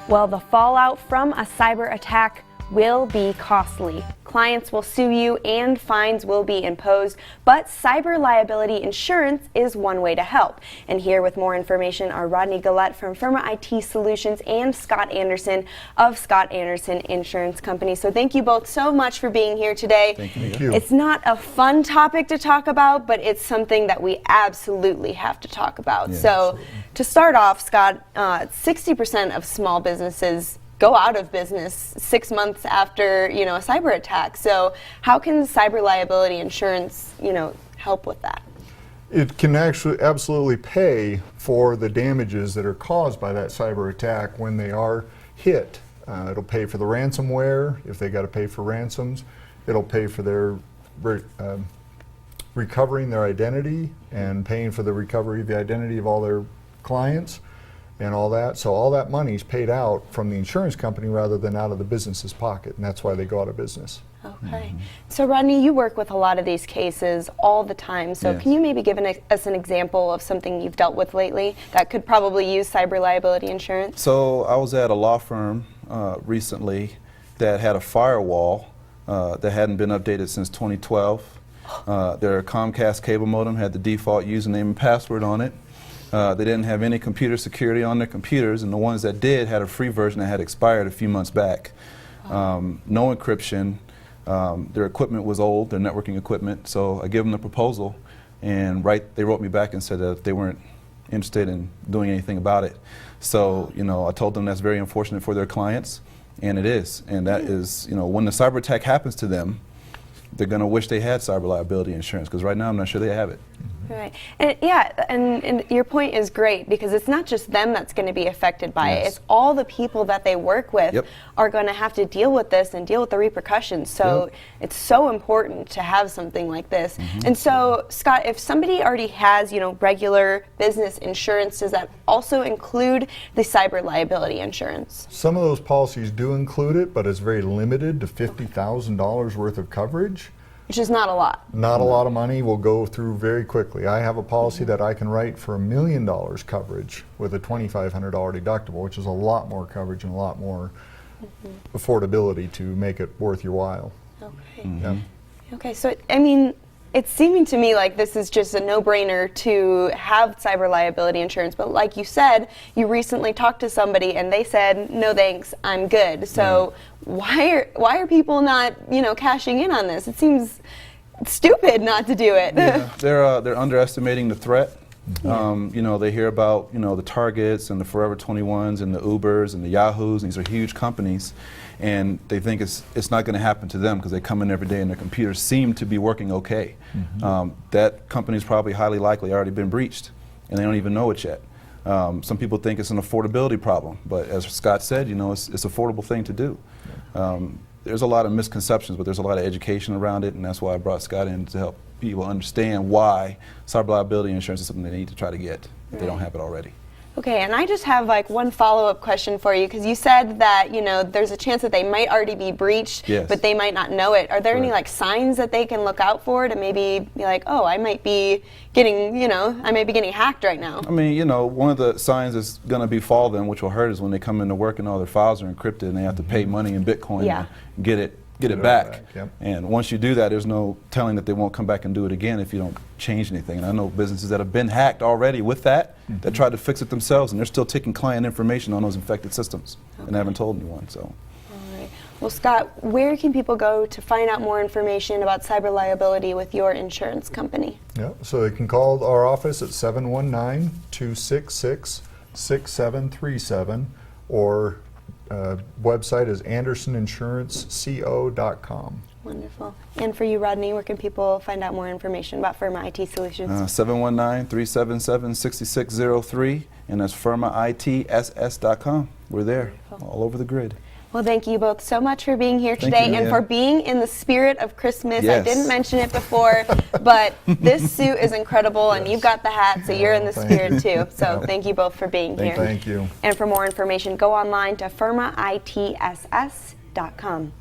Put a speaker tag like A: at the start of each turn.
A: Well, the fallout from a cyber attack will be costly. Clients will sue you and fines will be imposed, but cyber liability insurance is one way to help. And here with more information are Rodney Gullatte from Firma IT Solutions and Scott Anderson of Scott Anderson Insurance Company. So thank you both so much for being here today.
B: Thank you.
A: It's not a fun topic to talk about, but it's something that we absolutely have to talk about.
B: Yeah,
A: so
B: absolutely.
A: To start off, Scott, 60% of small businesses go out of business 6 months after, a cyber attack. So how can cyber liability insurance, help with that?
B: It can actually absolutely pay for the damages that are caused by that cyber attack when they are hit. It'll pay for the ransomware if they got to pay for ransoms. It'll pay for their recovering their identity and paying for the recovery of the identity of all their clients and all that. So all that money is paid out from the insurance company rather than out of the business's pocket, and that's why they go out of business.
A: Okay. So Rodney, you work with a lot of these cases all the time. So
C: Yes.
A: Can you maybe give us an example of something you've dealt with lately that could probably use cyber liability insurance?
C: So I was at a law firm recently that had a firewall that hadn't been updated since 2012. Their Comcast cable modem had the default username and password on it. They didn't have any computer security on their computers, and the ones that did had a free version that had expired a few months back. No encryption. Their equipment was old, their networking equipment, so I gave them the proposal, and they wrote me back and said that they weren't interested in doing anything about it. So, I told them that's very unfortunate for their clients, and it is. And that is, when the cyber attack happens to them, they're going to wish they had cyber liability insurance, because right now I'm not sure they have it.
A: Right. And your point is great, because it's not just them that's going to be affected by it. It's all the people that they work with are going to have to deal with this and deal with the repercussions. So it's so important to have something like this. And so, Scott, if somebody already has, regular business insurance, does that also include the cyber liability insurance?
B: Some of those policies do include it, but it's very limited to $50,000 worth of coverage.
A: Which is not a lot.
B: Not a lot of money. Will go through very quickly. I have a policy that I can write for $1 million coverage with a $2,500 deductible, which is a lot more coverage and a lot more affordability to make it worth your while.
A: Okay. Okay, so it's seeming to me like this is just a no-brainer to have cyber liability insurance, but like you said, you recently talked to somebody and they said, no thanks, I'm good. So why are people not, cashing in on this? It seems stupid not to do it.
C: Yeah, they're underestimating the threat. They hear about, the Targets and the Forever 21s and the Ubers and the Yahoos, and these are huge companies, and they think it's not going to happen to them because they come in every day and their computers seem to be working okay. That company's probably highly likely already been breached, and they don't even know it yet. Some people think it's an affordability problem, but as Scott said, it's an affordable thing to do. There's a lot of misconceptions, but there's a lot of education around it, and that's why I brought Scott in to help people understand why cyber liability insurance is something they need to try to get if they don't have it already.
A: Okay, and I just have one follow-up question for you, because you said that there's a chance that they might already be breached, but they might not know it. Are there any signs that they can look out for to maybe be like, oh, I might be getting hacked right now?
C: One of the signs that's going to befall them, which will hurt, is when they come into work and all their files are encrypted and they have to pay money in Bitcoin to get it back. And once you do that, there's no telling that they won't come back and do it again if you don't change anything. And I know businesses that have been hacked already with that, that tried to fix it themselves, and they're still taking client information on those infected systems and haven't told anyone. So.
A: All right. Well, Scott, where can people go to find out more information about cyber liability with your insurance company?
B: So they can call our office at 719-266-6737, or website is andersoninsuranceco.com.
A: Wonderful. And for you, Rodney, where can people find out more information about Firma IT Solutions?
C: 719-377-6603, and that's firmaitss.com. We're there, all over the grid.
A: Well, thank you both so much for being here today and for being in the spirit of Christmas. I didn't mention it before, but this suit is incredible, and you've got the hat, so you're in the spirit too. So thank you both for being here.
B: Thank you.
A: And for more information, go online to firmaitss.com.